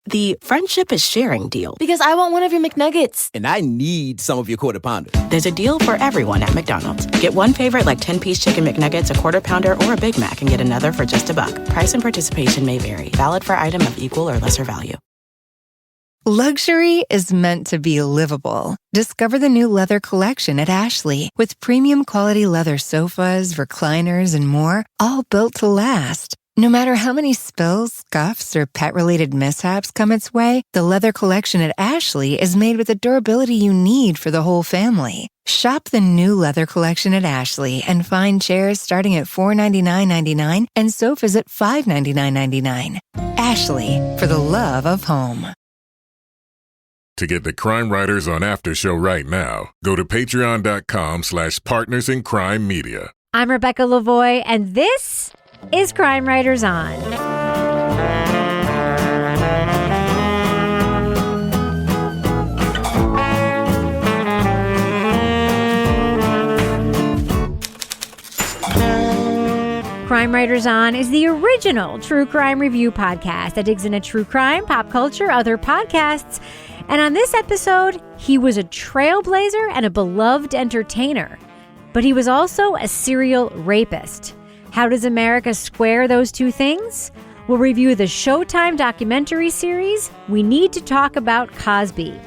the friendship is sharing deal. Because I want one of your McNuggets. And I need some of your Quarter Pounder. There's a deal for everyone at McDonald's. Get one favorite like 10-piece chicken McNuggets, a Quarter Pounder, or a Big Mac, and get another for just $1. Price and participation may vary. Valid for item of equal or lesser value. Luxury is meant to be livable. Discover the new leather collection at Ashley with premium quality leather sofas, recliners, and more, all built to last. No matter how many spills, scuffs, or pet-related mishaps come its way, the leather collection at Ashley is made with the durability you need for the whole family. Shop the new leather collection at Ashley and find chairs starting at $499.99 and sofas at $599.99. Ashley, for the love of home. To get the Crime Writers on After Show right now, go to patreon.com/partnersincrimemedia. I'm Rebecca Lavoie, and this is Crime Writers On. Crime Writers On is the original true crime review podcast that digs into true crime, pop culture, other podcasts. And on this episode, he was a trailblazer and a beloved entertainer. But he was also a serial rapist. How does America square those two things? We'll review the Showtime documentary series, We Need to Talk About Cosby.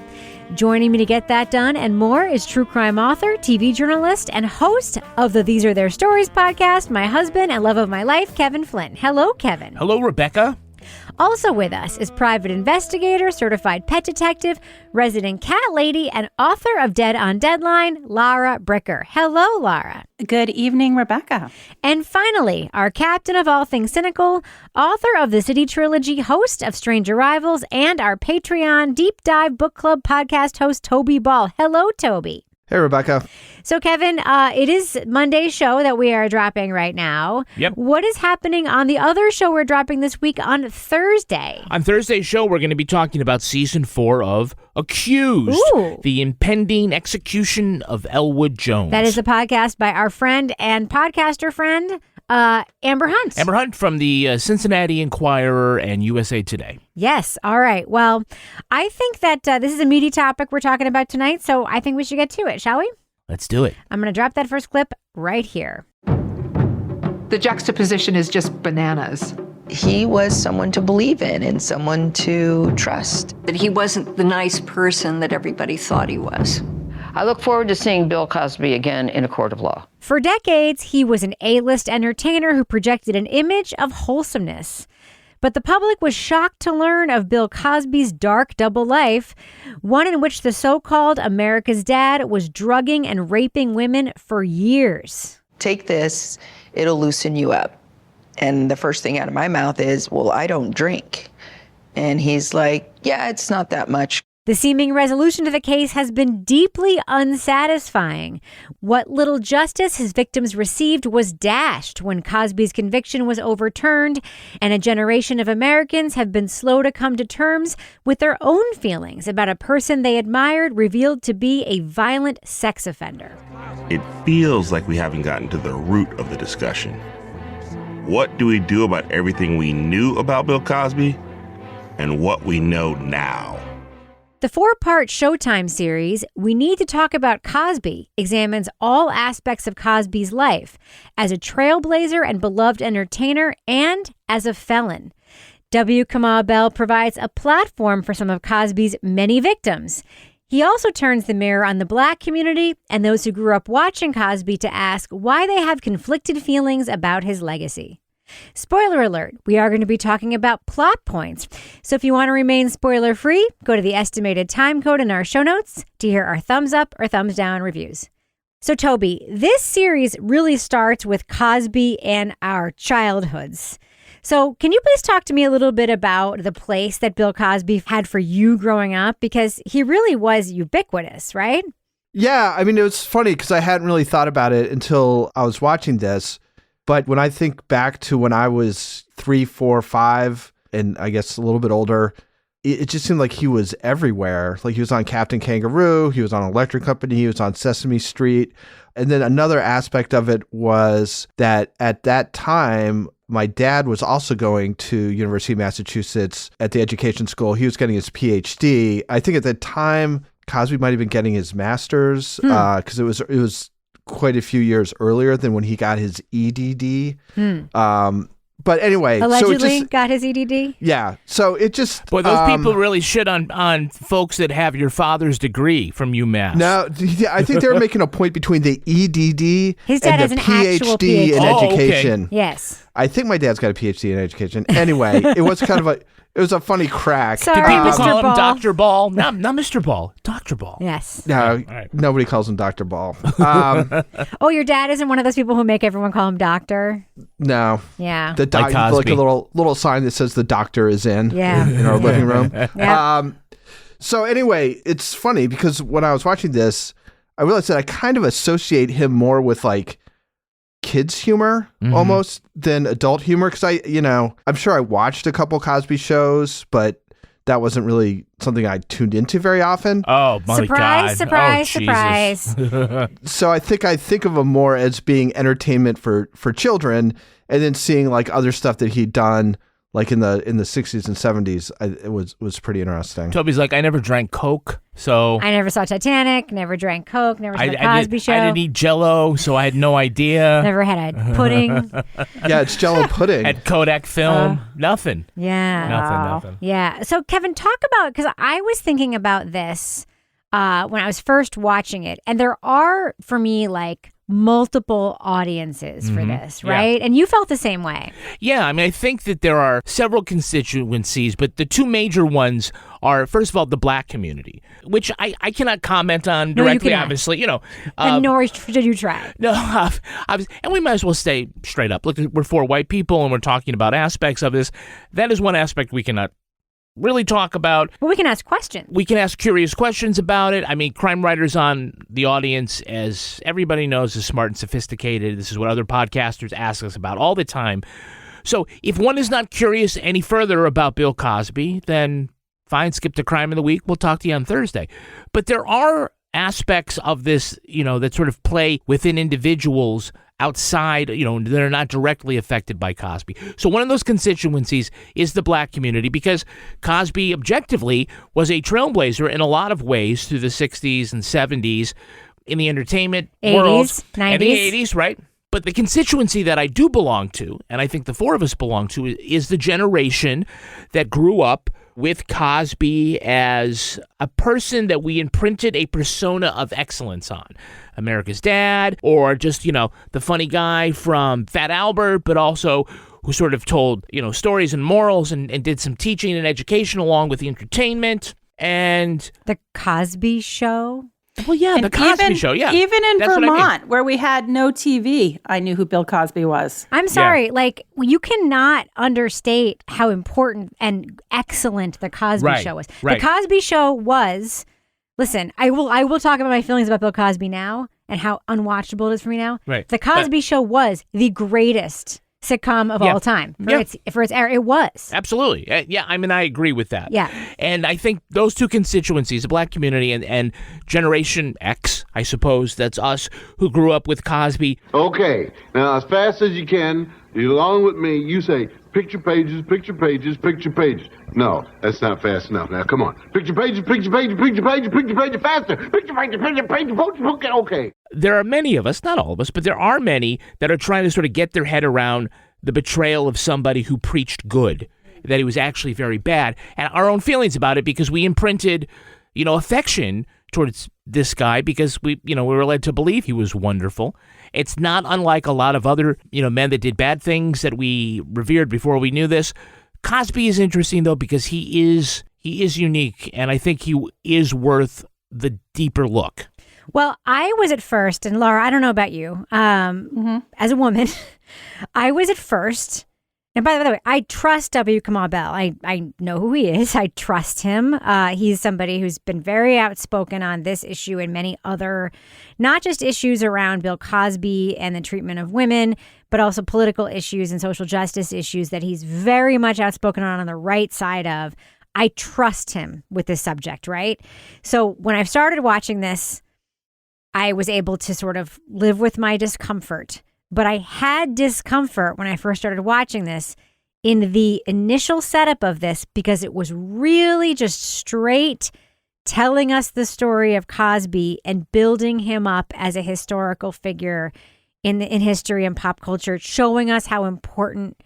Joining me to get that done and more is true crime author, TV journalist, and host of the These Are Their Stories podcast, my husband and love of my life, Kevin Flynn. Hello, Kevin. Hello, Rebecca. Also with us is private investigator, certified pet detective, resident cat lady, and author of Dead on Deadline, Lara Bricker. Hello, Lara. Good evening, Rebecca. And finally, our captain of all things cynical, author of the City Trilogy, host of Strange Arrivals, and our Patreon Deep Dive Book Club podcast host, Toby Ball. Hello, Toby. Hey, Rebecca. So, Kevin, it is Monday's show that we are dropping right now. Yep. What is happening on the other show we're dropping this week on Thursday? On Thursday's show, we're going to be talking about Season 4 of Accused, Ooh. The impending execution of Elwood Jones. That is a podcast by our friend and podcaster friend, Amber Hunt. Amber Hunt from the Cincinnati Enquirer and USA Today. Yes. All right. Well, I think that this is a meaty topic we're talking about tonight, so I think we should get to it, shall we? Let's do it. I'm going to drop that first clip right here. The juxtaposition is just bananas. He was someone to believe in and someone to trust. That he wasn't the nice person that everybody thought he was. I look forward to seeing Bill Cosby again in a court of law. For decades, he was an A-list entertainer who projected an image of wholesomeness. But the public was shocked to learn of Bill Cosby's dark double life, one in which the so-called America's dad was drugging and raping women for years. Take this, it'll loosen you up. And the first thing out of my mouth is, well, I don't drink. And he's like, yeah, it's not that much. The seeming resolution to the case has been deeply unsatisfying. What little justice his victims received was dashed when Cosby's conviction was overturned, and a generation of Americans have been slow to come to terms with their own feelings about a person they admired revealed to be a violent sex offender. It feels like we haven't gotten to the root of the discussion. What do we do about everything we knew about Bill Cosby and what we know now? The 4-part Showtime series, We Need to Talk About Cosby, examines all aspects of Cosby's life as a trailblazer and beloved entertainer and as a felon. Kamau Bell provides a platform for some of Cosby's many victims. He also turns the mirror on the Black community and those who grew up watching Cosby to ask why they have conflicted feelings about his legacy. Spoiler alert, we are going to be talking about plot points. So if you want to remain spoiler-free, go to the estimated time code in our show notes to hear our thumbs up or thumbs down reviews. So Toby, this series really starts with Cosby and our childhoods. So can you please talk to me a little bit about the place that Bill Cosby had for you growing up? Because he really was ubiquitous, right? Yeah, I mean, it was funny because I hadn't really thought about it until I was watching this. But when I think back to when I was 3, 4, 5, and I guess a little bit older, it just seemed like he was everywhere. Like he was on Captain Kangaroo, he was on Electric Company, he was on Sesame Street. And then another aspect of it was that at that time, my dad was also going to University of Massachusetts at the education school. He was getting his PhD. I think at the time, Cosby might have been getting his master's because it was quite a few years earlier than when he got his EDD. But anyway, allegedly got his EDD. Yeah, so it just boy, those people really shit on folks that have your father's degree from UMass. No, I think they were making a point between the EDD His dad and has the an actual PhD in PhD. education. Okay. Yes, I think my dad's got a PhD in education. Anyway, it was kind of a funny crack. Sorry, Did people Mr. call him Ball. Dr. Ball? No, not Mr. Ball. Dr. Ball. Yes. No, nobody calls him Dr. Ball. Oh, your dad isn't one of those people who make everyone call him doctor? No. Yeah. The like a little sign that says the doctor is in. Yeah. In our living room. Yeah. So anyway, it's funny because when I was watching this, I realized that I kind of associate him more with like kids humor almost than adult humor. Cause I'm sure I watched a couple Cosby shows, but that wasn't really something I tuned into very often. Oh, my God. Surprise. So I think of him more as being entertainment for children, and then seeing like other stuff that he'd done like in the 60s and 70s, it was pretty interesting. Toby's like, I never drank Coke, so I never saw Titanic, never drank Coke, never saw the Cosby Show. I didn't eat Jell-O, so I had no idea. Never had a pudding. Yeah, it's Jell-O pudding. At Kodak Film, nothing. Yeah. Nothing. Yeah. So Kevin, talk about, because I was thinking about this when I was first watching it, and there are, for me, like multiple audiences for this, right? Yeah. And you felt the same way. Yeah, I mean, I think that there are several constituencies, but the two major ones are, first of all, the black community, which I cannot comment on directly, obviously, and nor should you try. No, and we might as well stay straight up. Look, we're four white people, and we're talking about aspects of this. That is one aspect we cannot really talk about. Well, we can ask questions. We can ask curious questions about it. I mean, crime writers on the audience, as everybody knows, is smart and sophisticated. This is what other podcasters ask us about all the time. So if one is not curious any further about Bill Cosby, then fine, skip to Crime of the Week. We'll talk to you on Thursday. But there are aspects of this, that sort of play within individuals outside, that are not directly affected by Cosby. So one of those constituencies is the black community, because Cosby objectively was a trailblazer in a lot of ways through the 60s and 70s in the entertainment 80s, world. 90s. And the 80s, right? But the constituency that I do belong to, and I think the four of us belong to, is the generation that grew up with Cosby as a person that we imprinted a persona of excellence on. America's Dad, or just, the funny guy from Fat Albert, but also who sort of told, stories and morals and did some teaching and education along with the entertainment. And The Cosby Show. Well, yeah, the Cosby Show, yeah. Even in That's Vermont, where we had no TV, I knew who Bill Cosby was. I'm sorry, you cannot understate how important and excellent the Cosby Show was. Right. The Cosby Show was, listen, I will talk about my feelings about Bill Cosby now and how unwatchable it is for me now. Right. The Cosby Show was the greatest sitcom of all time. For its era, it was. Absolutely. Yeah, I mean, I agree with that. Yeah. And I think those two constituencies, the black community and Generation X, I suppose, that's us who grew up with Cosby. Okay, now as fast as you can, along with me, you say, picture pages, picture pages, picture pages. No, that's not fast enough. Now, come on. Picture pages, picture pages, picture pages, picture pages, faster. Picture pages, picture pages, okay. There are many of us, not all of us, but there are many that are trying to sort of get their head around the betrayal of somebody who preached good, that he was actually very bad, and our own feelings about it, because we imprinted, affection towards this guy because we were led to believe he was wonderful. It's not unlike a lot of other, men that did bad things that we revered before we knew this. Cosby is interesting, though, because he is unique, and I think he is worth the deeper look. Well, I was at first, and Laura, I don't know about you, as a woman, I was at first, and by the way, I trust Kamau Bell. I know who he is. I trust him. He's somebody who's been very outspoken on this issue and many other, not just issues around Bill Cosby and the treatment of women, but also political issues and social justice issues that he's very much outspoken on the right side of. I trust him with this subject, right? So when I started watching this, I was able to sort of live with my discomfort But I had discomfort when I first started watching this in the initial setup of this because it was really just straight telling us the story of Cosby and building him up as a historical figure in history and pop culture, showing us how important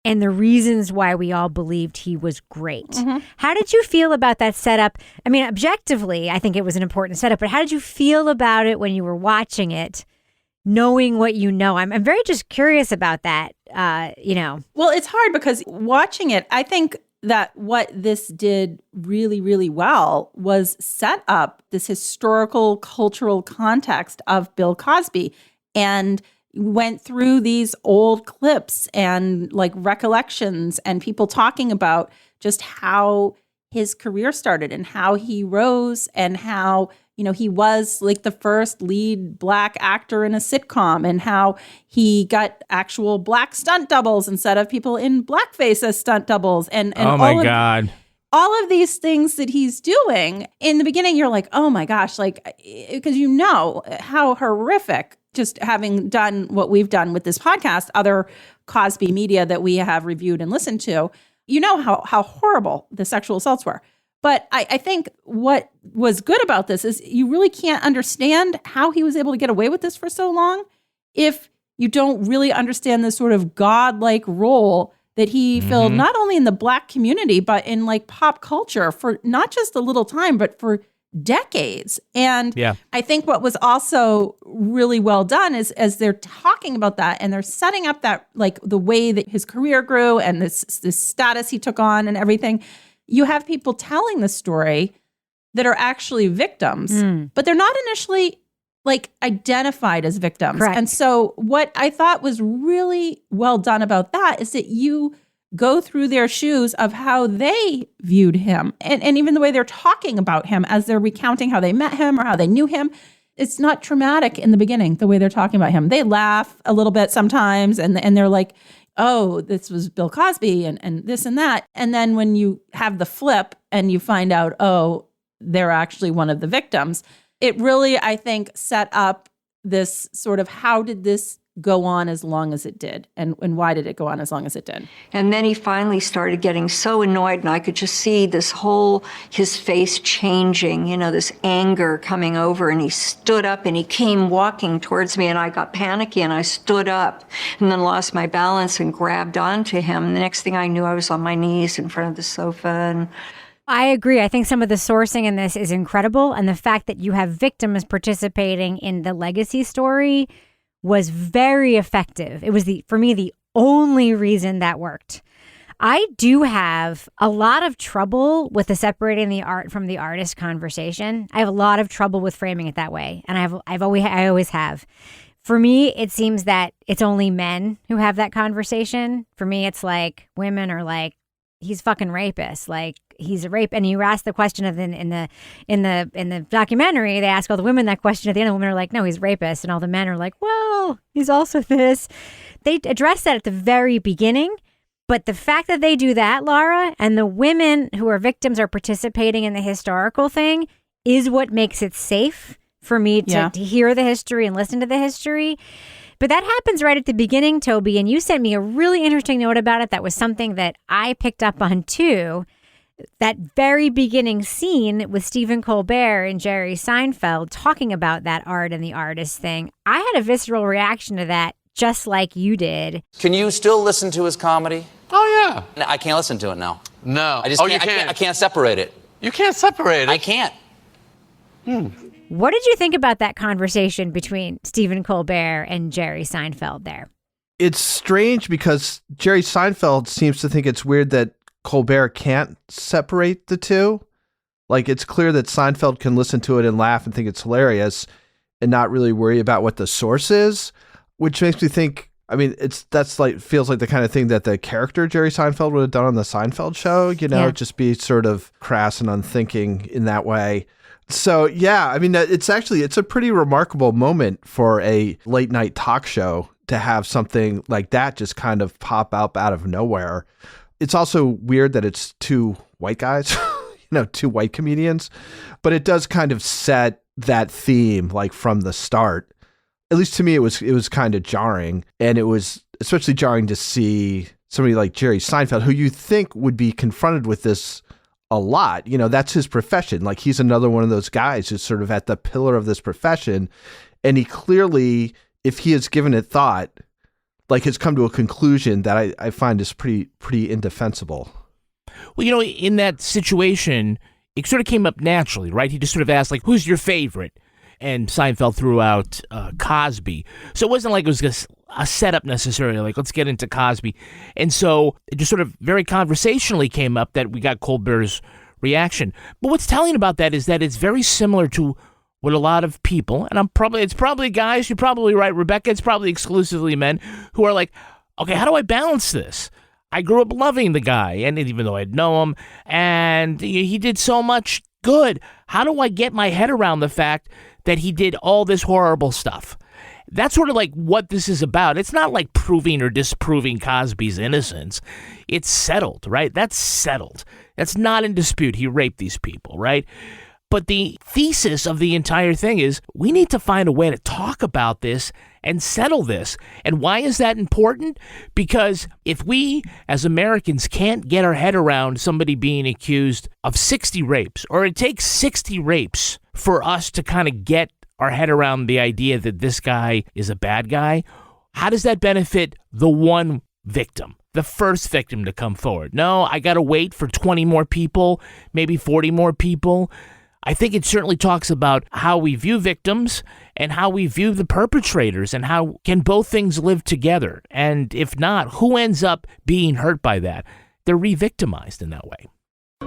and the reasons why we all believed he was great. Mm-hmm. How did you feel about that setup? I mean, objectively, I think it was an important setup, but how did you feel about it when you were watching it, knowing what you know? I'm very just curious about that, Well, it's hard because watching it, I think that what this did really, really well was set up this historical, cultural context of Bill Cosby and went through these old clips and like recollections and people talking about just how his career started and how he rose and how, he was like the first lead Black actor in a sitcom and how he got actual Black stunt doubles instead of people in blackface as stunt doubles. And oh my God. All of these things that he's doing, in the beginning, you're like, oh my gosh, like, because you know how horrific, just having done what we've done with this podcast, other Cosby media that we have reviewed and listened to, you know how horrible the sexual assaults were. But I think what was good about this is you really can't understand how he was able to get away with this for so long if you don't really understand this sort of godlike role that he filled not only in the Black community, but in like pop culture for not just a little time, but for decades. And I think what was also really well done is as they're talking about that and they're setting up that like the way that his career grew and this status he took on and everything, you have people telling the story that are actually victims, but they're not initially like identified as victims. Correct. And so what I thought was really well done about that is that you go through their shoes of how they viewed him and even the way they're talking about him as they're recounting how they met him or how they knew him. It's not traumatic in the beginning, the way they're talking about him. They laugh a little bit sometimes and they're like, oh, this was Bill Cosby and this and that. And then when you have the flip and you find out, oh, they're actually one of the victims, it really, I think, set up this sort of how did this go on as long as it did and why did it go on as long as it did? And then he finally started getting so annoyed and I could just see his face changing, this anger coming over, and he stood up and he came walking towards me and I got panicky and I stood up and then lost my balance and grabbed onto him. And the next thing I knew, I was on my knees in front of the sofa. And I agree. I think some of the sourcing in this is incredible. And the fact that you have victims participating in the legacy story was very effective. It was for me, the only reason that worked. I do have a lot of trouble with the separating the art from the artist conversation. I have a lot of trouble with framing it that way. And I always have. For me, it seems that it's only men who have that conversation. For me, it's like women are like, he's fucking rapist. Like, he's a rape. And you ask the question of in the documentary, they ask all the women that question at the end. The women are like, no, he's a rapist. And all the men are like, well, he's also this. They address that at the very beginning. But the fact that they do that, Laura, and the women who are victims are participating in the historical thing is what makes it safe for me to hear the history and listen to the history. But that happens right at the beginning, Toby, and you sent me a really interesting note about it. That was something that I picked up on too. That very beginning scene with Stephen Colbert and Jerry Seinfeld talking about that art and the artist thing. I had a visceral reaction to that, just like you did. Can you still listen to his comedy? Oh, yeah. I can't listen to it now. No. I just can't. You can't. I can't separate it. You can't separate it? I can't. What did you think about that conversation between Stephen Colbert and Jerry Seinfeld there? It's strange because Jerry Seinfeld seems to think it's weird that Colbert can't separate the two. Like, it's clear that Seinfeld can listen to it and laugh and think it's hilarious and not really worry about what the source is, which makes me think, I mean, feels like the kind of thing that the character Jerry Seinfeld would have done on the Seinfeld show, just be sort of crass and unthinking in that way. So, yeah, I mean, it's a pretty remarkable moment for a late night talk show to have something like that just kind of pop up out of nowhere. It's also weird that it's two white guys, two white comedians, but it does kind of set that theme like from the start. at least to me, it was kind of jarring. And it was especially jarring to see somebody like Jerry Seinfeld, who you think would be confronted with this a lot. You know, that's his profession. Like, he's another one of those guys who's sort of at the pillar of this profession. And he clearly, if he has given it thought, like, has come to a conclusion that I find is pretty indefensible. Well, you know, in that situation, it sort of came up naturally, right? He just sort of asked, like, who's your favorite? And Seinfeld threw out Cosby. So it wasn't like it was just a setup necessarily, like, let's get into Cosby. And so it just sort of very conversationally came up that we got Colbert's reaction. But what's telling about that is that it's very similar to what a lot of people, and it's probably guys, you're probably right, Rebecca, it's probably exclusively men, who are like, okay, how do I balance this? I grew up loving the guy, and even though I know him, and he did so much good, how do I get my head around the fact that he did all this horrible stuff? That's sort of like what this is about. It's not like proving or disproving Cosby's innocence. It's settled, right? That's settled. That's not in dispute. He raped these people, right? But the thesis of the entire thing is we need to find a way to talk about this and settle this. And why is that important? Because if we as Americans can't get our head around somebody being accused of 60 rapes, or it takes 60 rapes for us to kind of get our head around the idea that this guy is a bad guy, how does that benefit the one victim? The first victim to come forward? No, I got to wait for 20 more people, maybe 40 more people. I think it certainly talks about how we view victims and how we view the perpetrators, and how can both things live together? And if not, who ends up being hurt by that? They're re-victimized in that way.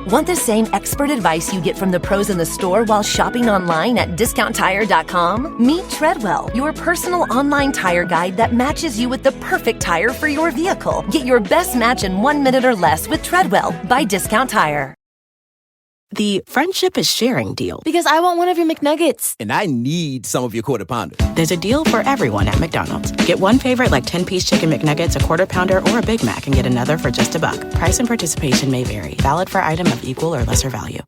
Want the same expert advice you get from the pros in the store while shopping online at DiscountTire.com? Meet Treadwell, your personal online tire guide that matches you with the perfect tire for your vehicle. Get your best match in 1 minute or less with Treadwell by Discount Tire. The friendship is sharing deal. Because I want one of your McNuggets. And I need some of your Quarter Pounder. There's a deal for everyone at McDonald's. Get one favorite like 10-piece chicken McNuggets, a Quarter Pounder, or a Big Mac, and get another for just $1. Price and participation may vary. Valid for item of equal or lesser value.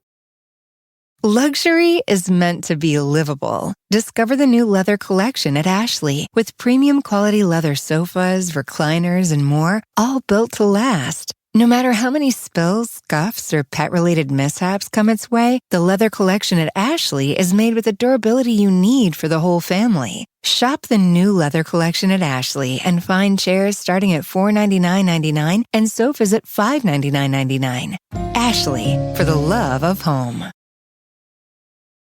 Luxury is meant to be livable. Discover the new leather collection at Ashley with premium quality leather sofas, recliners, and more, all built to last. No matter how many spills, scuffs, or pet-related mishaps come its way, the leather collection at Ashley is made with the durability you need for the whole family. Shop the new leather collection at Ashley and find chairs starting at $499.99 and sofas at $599.99. Ashley, for the love of home.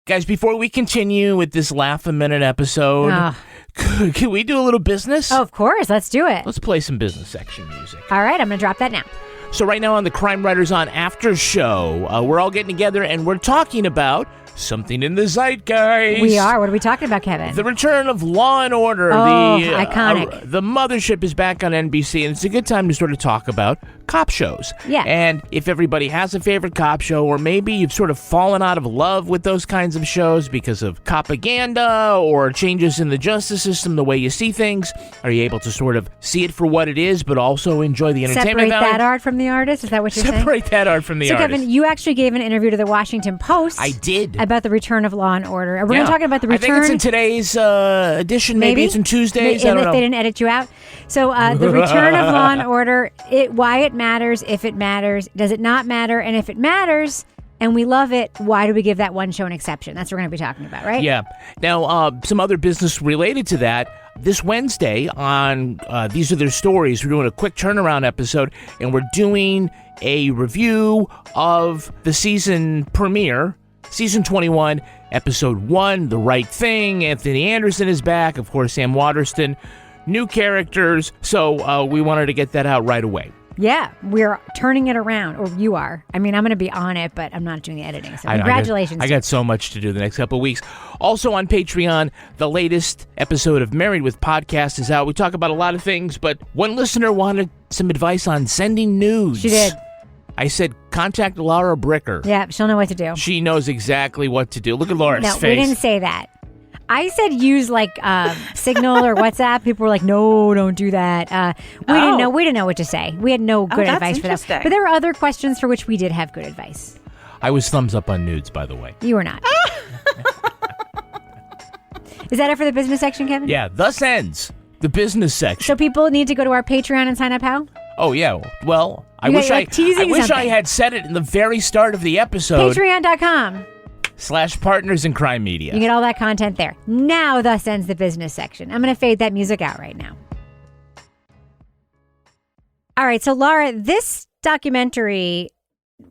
Guys, before we continue with this laugh-a-minute episode, can we do a little business? Oh, of course. Let's do it. Let's play some business section music. All right, I'm going to drop that now. So right now on the Crime Writers on After show, we're all getting together and we're talking about something in the zeitgeist. We are. What are we talking about, Kevin? The return of Law and Order. Iconic. The mothership is back on NBC, and it's a good time to sort of talk about cop shows. Yeah. And if everybody has a favorite cop show, or maybe you've sort of fallen out of love with those kinds of shows because of propaganda or changes in the justice system, the way you see things, are you able to sort of see it for what it is, but also enjoy the entertainment Separate value? that art from the artist? Is that what you're saying? Separate that art from the artist. So, Kevin, you actually gave an interview to the Washington Post. I did. About the return of Law and Order. We're going to talk about the return. I think it's in today's edition. Maybe it's in Tuesdays. I don't know. They didn't edit you out. So the return of Law and Order, why it matters, if it matters, does it not matter, and if it matters and we love it, why do we give that one show an exception? That's what we're going to be talking about, right? Yeah. Now, some other business related to that. This Wednesday on These Are Their Stories, we're doing a quick turnaround episode, and we're doing a review of the season premiere, Season 21, Episode 1, The Right Thing. Anthony Anderson is back. Of course, Sam Waterston. New characters. So we wanted to get that out right away. Yeah, we're turning it around. Or you are. I mean, I'm going to be on it, but I'm not doing the editing. So congratulations. I got so much to do the next couple of weeks. Also on Patreon, the latest episode of Married with Podcast is out. We talk about a lot of things, but one listener wanted some advice on sending nudes. She did. I said, contact Laura Bricker. Yeah, she'll know what to do. She knows exactly what to do. Look at Laura's face. No, we didn't say that. I said use like Signal or WhatsApp. People were like, no, don't do that. We didn't know what to say. We had no good advice for that. But there were other questions for which we did have good advice. I was thumbs up on nudes, by the way. You were not. Is that it for the business section, Kevin? Yeah, thus ends the business section. So people need to go to our Patreon and sign up how? Oh, yeah. Well, I You wish got, like, I wish I something. had said it in the very start of the episode. Patreon.com/Partners in Crime Media. You get all that content there. Now, thus ends the business section. I'm going to fade that music out right now. All right. So, Laura, this documentary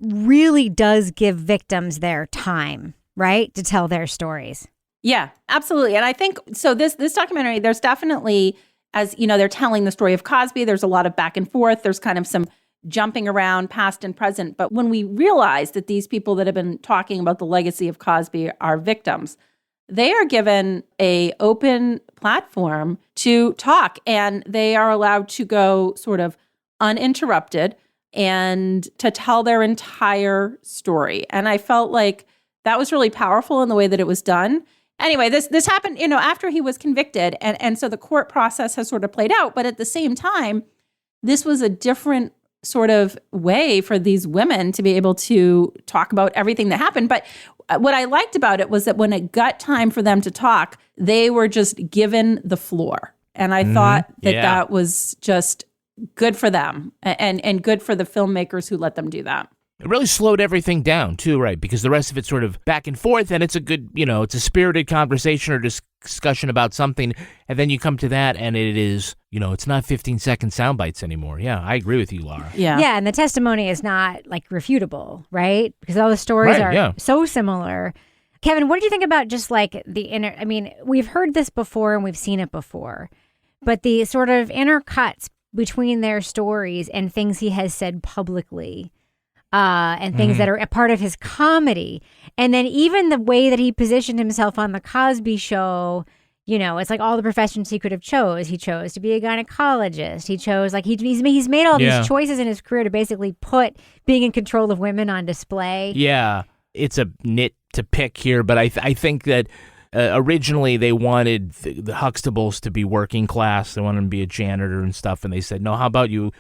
really does give victims their time, right? To tell their stories. Yeah, absolutely. And I think, so this documentary, there's definitely, as you know, they're telling the story of Cosby. There's a lot of back and forth. There's kind of some jumping around past and present. But when we realize that these people that have been talking about the legacy of Cosby are victims, they are given a open platform to talk, and they are allowed to go sort of uninterrupted and to tell their entire story. And I felt like that was really powerful in the way that it was done. Anyway, this happened, after he was convicted. And so the court process has sort of played out. But at the same time, this was a different sort of way for these women to be able to talk about everything that happened. But what I liked about it was that when it got time for them to talk, they were just given the floor. And I thought that was just good for them and good for the filmmakers who let them do that. It really slowed everything down, too, right? Because the rest of it's sort of back and forth, and it's a good, it's a spirited conversation or discussion about something, and then you come to that, and it is, it's not 15-second sound bites anymore. Yeah, I agree with you, Laura. Yeah, and the testimony is not, refutable, right? Because all the stories are so similar. Kevin, what did you think about just, we've heard this before, and we've seen it before, but the sort of inner cuts between their stories and things he has said publicly, and things that are a part of his comedy. And then even the way that he positioned himself on the Cosby Show, it's like all the professions he could have chose. He chose to be a gynecologist. He chose, he's made all these choices in his career to basically put being in control of women on display. Yeah, it's a nit to pick here, but I think that originally they wanted the Huxtables to be working class. They wanted him to be a janitor and stuff, and they said, no, how about you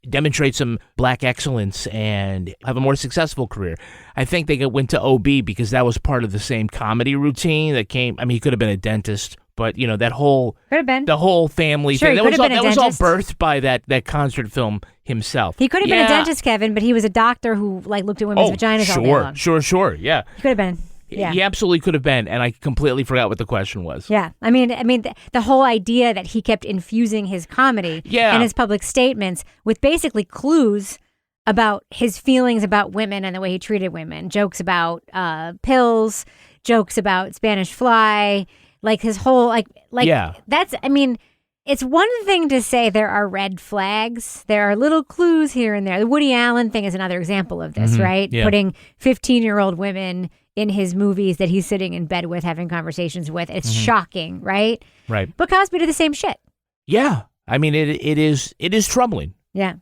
demonstrate some black excellence and have a more successful career. I think they went to OB because that was part of the same comedy routine that came. I mean, he could have been a dentist, but that whole the whole family thing that was all birthed by that concert film himself. He could have been a dentist, Kevin, but he was a doctor who looked at women's vaginas all day long. Sure, yeah. He could have been. Yeah. He absolutely could have been, and I completely forgot what the question was. Yeah, I mean, the whole idea that he kept infusing his comedy and his public statements with basically clues about his feelings about women and the way he treated women, jokes about pills, jokes about Spanish fly, his whole that's. I mean, it's one thing to say there are red flags, there are little clues here and there. The Woody Allen thing is another example of this, right? Yeah. Putting 15-year-old women in his movies that he's sitting in bed with, having conversations with. It's shocking, right? Right. But Cosby did the same shit. Yeah. I mean, it is troubling. Yeah.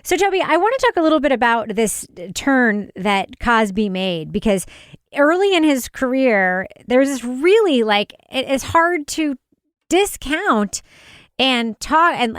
So, Toby, I want to talk a little bit about this turn that Cosby made, because early in his career, there's this really, it's hard to discount and talk and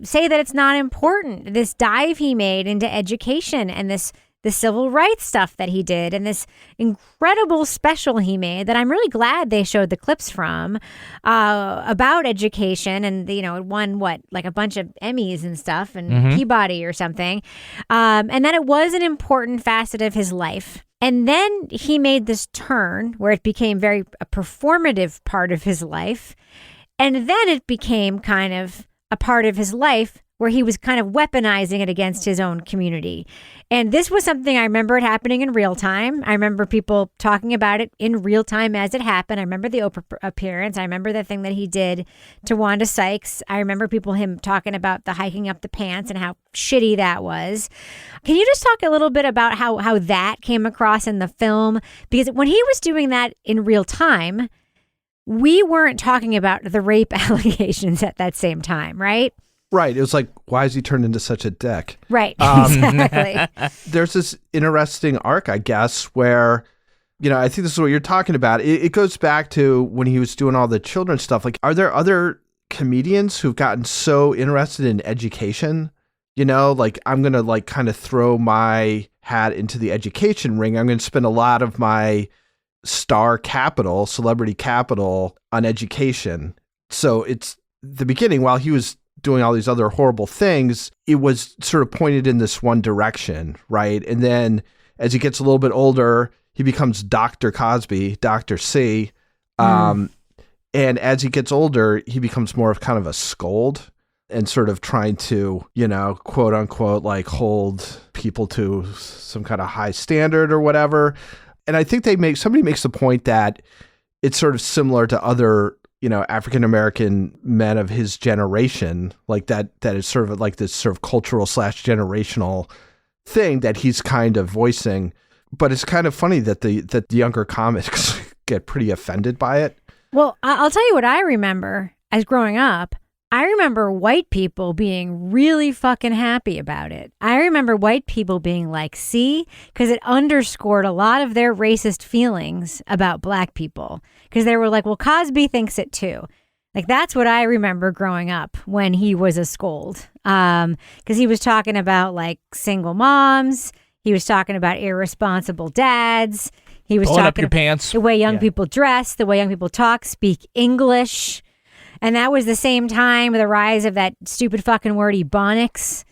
say that it's not important. This dive he made into education and the civil rights stuff that he did and this incredible special he made that I'm really glad they showed the clips from about education, and it won a bunch of Emmys and stuff and Peabody or something, and that it was an important facet of his life. And then he made this turn where it became a performative part of his life, and then it became kind of a part of his life where he was kind of weaponizing it against his own community. And this was something I remember it happening in real time. I remember people talking about it in real time as it happened. I remember the Oprah appearance. I remember the thing that he did to Wanda Sykes. I remember him talking about the hiking up the pants and how shitty that was. Can you just talk a little bit about how that came across in the film? Because when he was doing that in real time, we weren't talking about the rape allegations at that same time, right? Right. It was like, why is he turned into such a dick? Right. Exactly. There's this interesting arc, I guess, where, I think this is what you're talking about. It goes back to when he was doing all the children's stuff. Are there other comedians who've gotten so interested in education? I'm going to kind of throw my hat into the education ring. I'm going to spend a lot of my star capital, celebrity capital on education. So it's the beginning, while he was doing all these other horrible things, it was sort of pointed in this one direction, right? And then as he gets a little bit older, he becomes Dr. Cosby, Dr. C. And as he gets older, he becomes more of kind of a scold and sort of trying to, quote unquote, like hold people to some kind of high standard or whatever. And I think somebody makes the point that it's sort of similar to other, African-American men of his generation, like that is sort of like this sort of cultural / generational thing that he's kind of voicing. But it's kind of funny that the younger comics get pretty offended by it. Well, I'll tell you what I remember as growing up. I remember white people being really fucking happy about it. I remember white people being like, see, because it underscored a lot of their racist feelings about black people. Because they were like, well, Cosby thinks it too. Like, that's what I remember growing up when he was a scold. Because he was talking about like single moms. He was talking about irresponsible dads. He was Pulling talking up your pants. The way young people dress, the way young people talk, speak English. And that was the same time the rise of that stupid fucking word Ebonics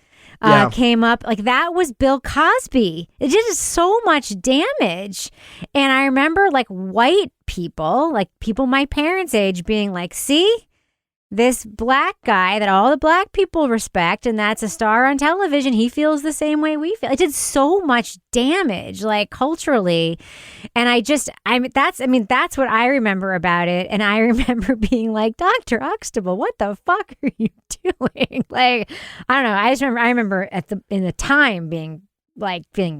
came up. Like, that was Bill Cosby. It did so much damage. And I remember like white people, like people my parents' age, being like, see, this black guy that all the black people respect, and that's a star on television, he feels the same way we feel. It did so much damage, like culturally. And that's what I remember about it. And I remember being like, Dr. Huxtable, what the fuck are you doing? Like, I don't know. I remember in the time being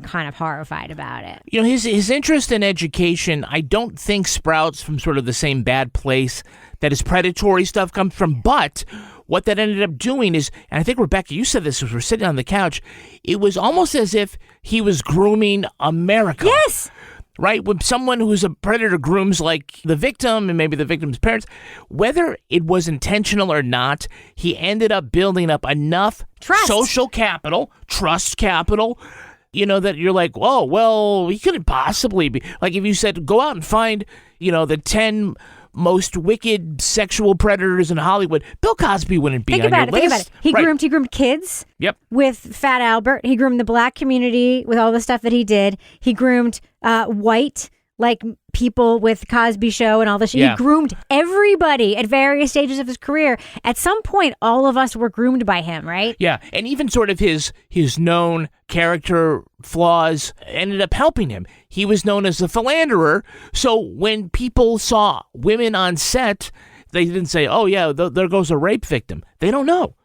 kind of horrified about it. His interest in education, I don't think sprouts from sort of the same bad place that his predatory stuff comes from. But what that ended up doing is, and I think, Rebecca, you said this as we're sitting on the couch, it was almost as if he was grooming America. Yes. Right? When someone who's a predator grooms like the victim and maybe the victim's parents, whether it was intentional or not, he ended up building up enough social capital, trust capital, that you're like, oh, well, he couldn't possibly be. Like if you said, go out and find, the 10 most wicked sexual predators in Hollywood, Bill Cosby wouldn't be on your list. Think about it. He groomed kids with Fat Albert. He groomed the black community with all the stuff that he did. He groomed white, like people with Cosby Show and all this shit. Yeah. He groomed everybody at various stages of his career. At some point, all of us were groomed by him, right? Yeah, and even sort of his known character flaws ended up helping him. He was known as a philanderer, so when people saw women on set, they didn't say, oh yeah, there goes a rape victim. They don't know.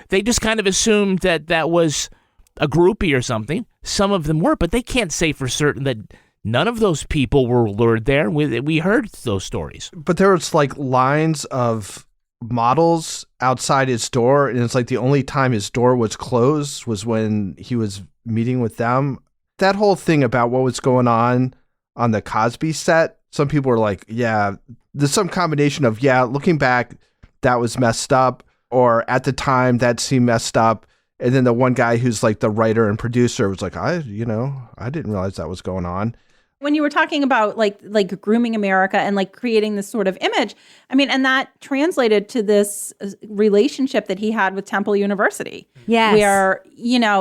They just kind of assumed that was a groupie or something. Some of them were, but they can't say for certain that none of those people were lured there. We heard those stories. But there was like lines of models outside his door, and it's like the only time his door was closed was when he was meeting with them. That whole thing about what was going on the Cosby set, some people were like, yeah, there's some combination of, yeah, looking back, that was messed up, or at the time that seemed messed up. And then the one guy who's like the writer and producer was like, I didn't realize that was going on. When you were talking about like grooming America and like creating this sort of image, I mean, and that translated to this relationship that he had with Temple University. Yes. Where,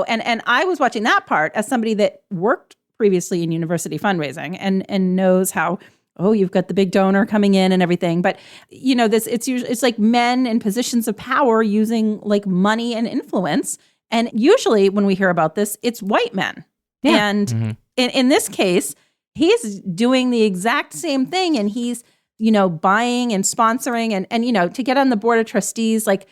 and I was watching that part as somebody that worked previously in university fundraising and knows how, you've got the big donor coming in and everything. But, it's like men in positions of power using like money and influence. And usually when we hear about this, it's white men. Yeah. And in this case, he's doing the exact same thing, and he's, buying and sponsoring and to get on the board of trustees, like,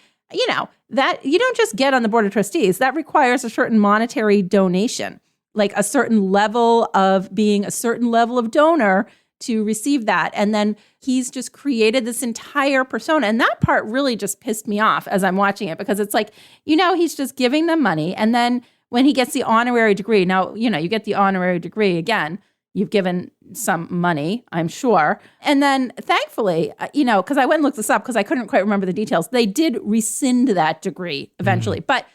that you don't just get on the board of trustees. That requires a certain monetary donation, like a certain level of being a certain level of donor to receive that. And then he's just created this entire persona. And that part really just pissed me off as I'm watching it, because it's like, he's just giving them money. And then when he gets the honorary degree, now, you get the honorary degree again, you've given some money, I'm sure. And then thankfully, because I went and looked this up because I couldn't quite remember the details, they did rescind that degree eventually. But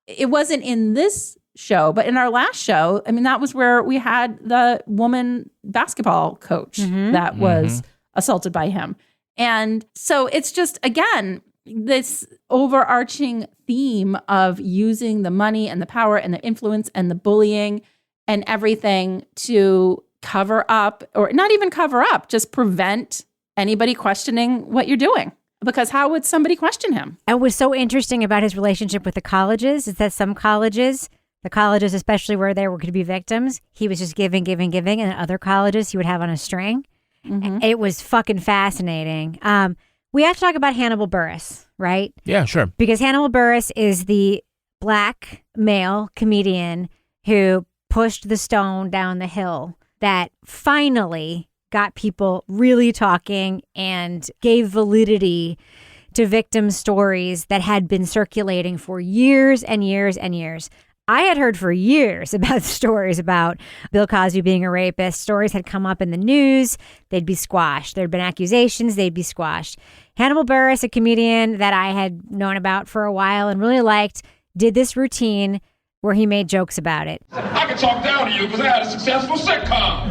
it wasn't in this show, but in our last show, I mean, that was where we had the woman basketball coach that was assaulted by him. And so it's just, again, this overarching theme of using the money and the power and the influence and the bullying and everything to cover up, or not even cover up, just prevent anybody questioning what you're doing. Because how would somebody question him? And what was so interesting about his relationship with the colleges is that some colleges, the colleges especially where there were going to be victims, he was just giving, and other colleges he would have on a string. It was fucking fascinating. We have to talk about Hannibal Buress, right? Yeah, sure. Because Hannibal Buress is the black male comedian who pushed the stone down the hill that finally got people really talking and gave validity to victim stories that had been circulating for years and years and years. I had heard for years about stories about Bill Cosby being a rapist. Stories had come up in the news. They'd be squashed. There'd been accusations. They'd be squashed. Hannibal Buress, a comedian that I had known about for a while and really liked, did this routine where he made jokes about it. I can talk down to you because I had a successful sitcom.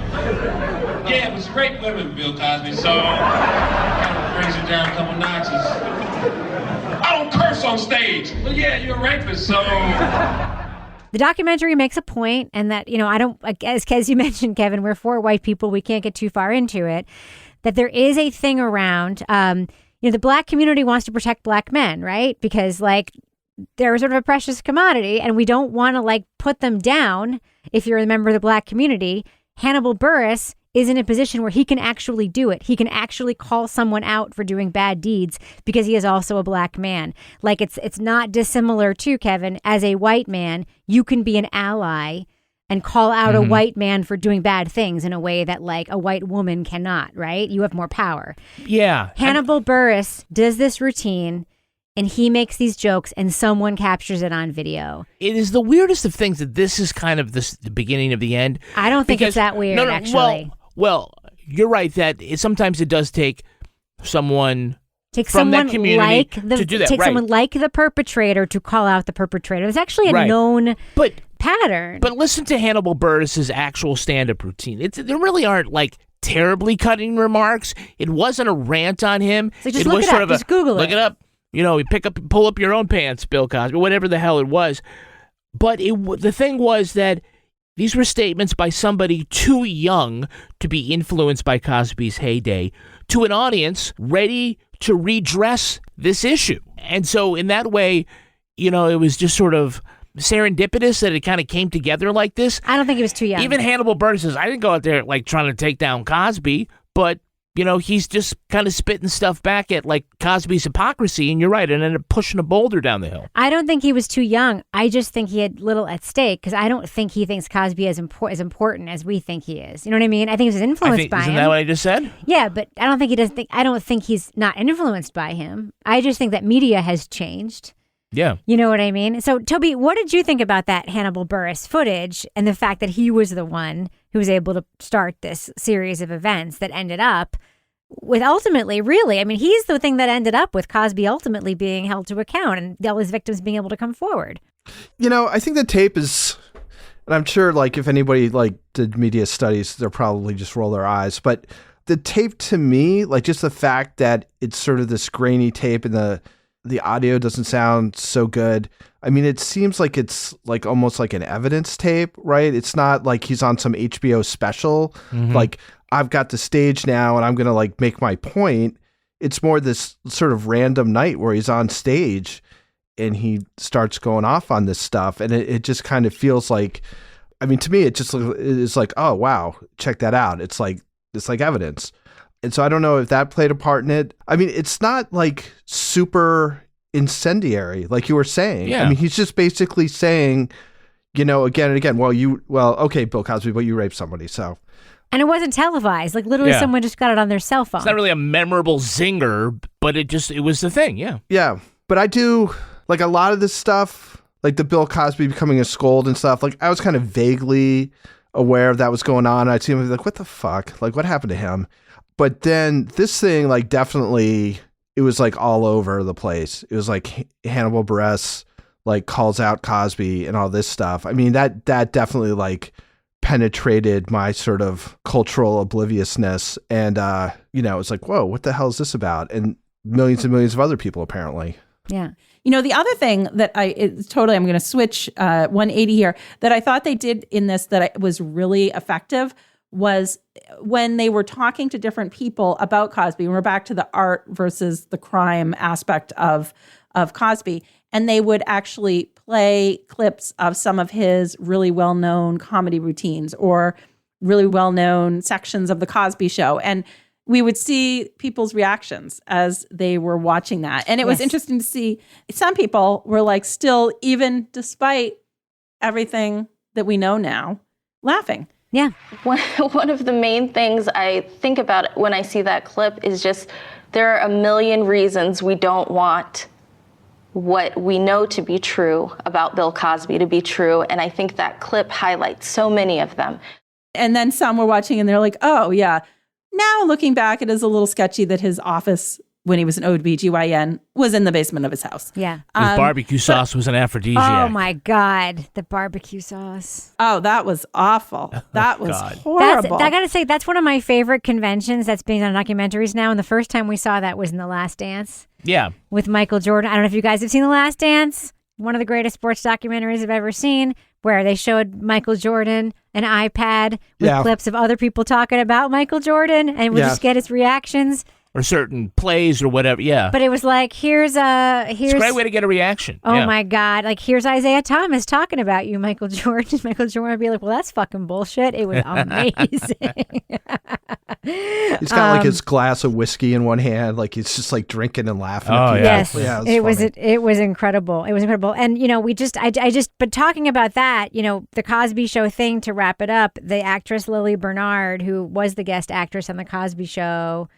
Yeah, it was great women, Bill Cosby, so kind of brings it down a couple notches. I don't curse on stage, but yeah, you're a rapist, so... The documentary makes a point, and that, you know, I don't, as you mentioned, Kevin, we're 4 white people. We can't get too far into it. That there is a thing around, the black community wants to protect black men, right? Because, like, they're sort of a precious commodity, and we don't want to, like, put them down if you're a member of the black community. Hannibal Buress is in a position where he can actually do it. He can actually call someone out for doing bad deeds because he is also a black man. Like, it's not dissimilar to, Kevin, as a white man, you can be an ally and call out a white man for doing bad things in a way that, like, a white woman cannot, right? You have more power. Yeah. Hannibal Buress does this routine, and he makes these jokes, and someone captures it on video. It is the weirdest of things that this is kind of the beginning of the end. I don't think it's that weird, actually. Well, you're right that sometimes it does take someone Take from someone that community like to do that. Take right. someone like the perpetrator to call out the perpetrator. It's actually a known pattern. But listen to Hannibal Buress's actual stand-up routine. There really aren't, like, terribly cutting remarks. It wasn't a rant on him. So just it look was it sort up. of Just Google it. Look it up. You know, you pull up your own pants, Bill Cosby, whatever the hell it was. But the thing was that these were statements by somebody too young to be influenced by Cosby's heyday to an audience ready to redress this issue. And so in that way, you know, it was just sort of serendipitous that it kind of came together like this. I don't think he was too young. Even Hannibal Buress says, I didn't go out there like trying to take down Cosby, but you know, he's just kind of spitting stuff back at, like, Cosby's hypocrisy, and you're right, and ended up pushing a boulder down the hill. I don't think he was too young. I just think he had little at stake, because I don't think he thinks Cosby is as important as we think he is. You know what I mean? I think he was influenced by him. Isn't that what I just said? Yeah, but I don't think he's not influenced by him. I just think that media has changed. Yeah. You know what I mean? So, Toby, what did you think about that Hannibal Buress footage and the fact that he was the one who was able to start this series of events that ended up with ultimately, really, I mean, he's the thing that ended up with Cosby ultimately being held to account and all his victims being able to come forward. You know, I think the tape is, and I'm sure, like, if anybody, like, did media studies, they'll probably just roll their eyes. But the tape, to me, like, just the fact that it's sort of this grainy tape and the audio doesn't sound so good. I mean, it seems like it's like almost like an evidence tape, right? It's not like he's on some HBO special. Like, I've got the stage now and I'm going to, like, make my point. It's more this sort of random night where he's on stage and he starts going off on this stuff. And it just kind of feels like, I mean, to me, it just is like, oh, wow, check that out. It's like evidence. And so I don't know if that played a part in it. I mean, it's not like super incendiary, like you were saying. Yeah. I mean, he's just basically saying, you know, again and again, okay, Bill Cosby, but you raped somebody, so. And it wasn't televised. Like, literally someone just got it on their cell phone. It's not really a memorable zinger, but it was the thing, yeah. Yeah, but I do, like, a lot of this stuff, like the Bill Cosby becoming a scold and stuff, like, I was kind of vaguely aware of that was going on. I'd see him like, what the fuck? Like, what happened to him? But then this thing, like, definitely, it was like all over the place. It was like Hannibal Buress, like calls out Cosby and all this stuff. I mean, that definitely like penetrated my sort of cultural obliviousness. And, it's like, whoa, what the hell is this about? And millions of other people, apparently. Yeah. The other thing that I'm going to switch 180 here, that I thought they did in this that was really effective was when they were talking to different people about Cosby. And we're back to the art versus the crime aspect of Cosby. And they would actually play clips of some of his really well-known comedy routines or really well-known sections of The Cosby Show. And we would see people's reactions as they were watching that. And it was interesting to see some people were like still, even despite everything that we know now, laughing. Yeah. One of the main things I think about when I see that clip is just there are a million reasons we don't want what we know to be true about Bill Cosby to be true. And I think that clip highlights so many of them. And then some were watching and they're like, oh, yeah. Now looking back, it is a little sketchy that his office, when he was an OBGYN, was in the basement of his house. Yeah. His barbecue sauce was an aphrodisiac. Oh, my God. The barbecue sauce. Oh, that was awful. That was horrible. I got to say, that's one of my favorite conventions that's being on documentaries now. And the first time we saw that was in The Last Dance. Yeah. With Michael Jordan. I don't know if you guys have seen The Last Dance. One of the greatest sports documentaries I've ever seen, where they showed Michael Jordan an iPad with clips of other people talking about Michael Jordan, and we just get his reactions. Or certain plays or whatever, yeah. But it was like, here's it's a great way to get a reaction. Oh, my God. Like, here's Isaiah Thomas talking about you, Michael Jordan. Michael Jordan would be like, well, that's fucking bullshit. It was amazing. He's got like his glass of whiskey in one hand, like he's just like drinking and laughing. Oh, yes. It was incredible. It was incredible. And, but talking about that, the Cosby Show thing, to wrap it up, the actress Lily Bernard, who was the guest actress on the Cosby Show,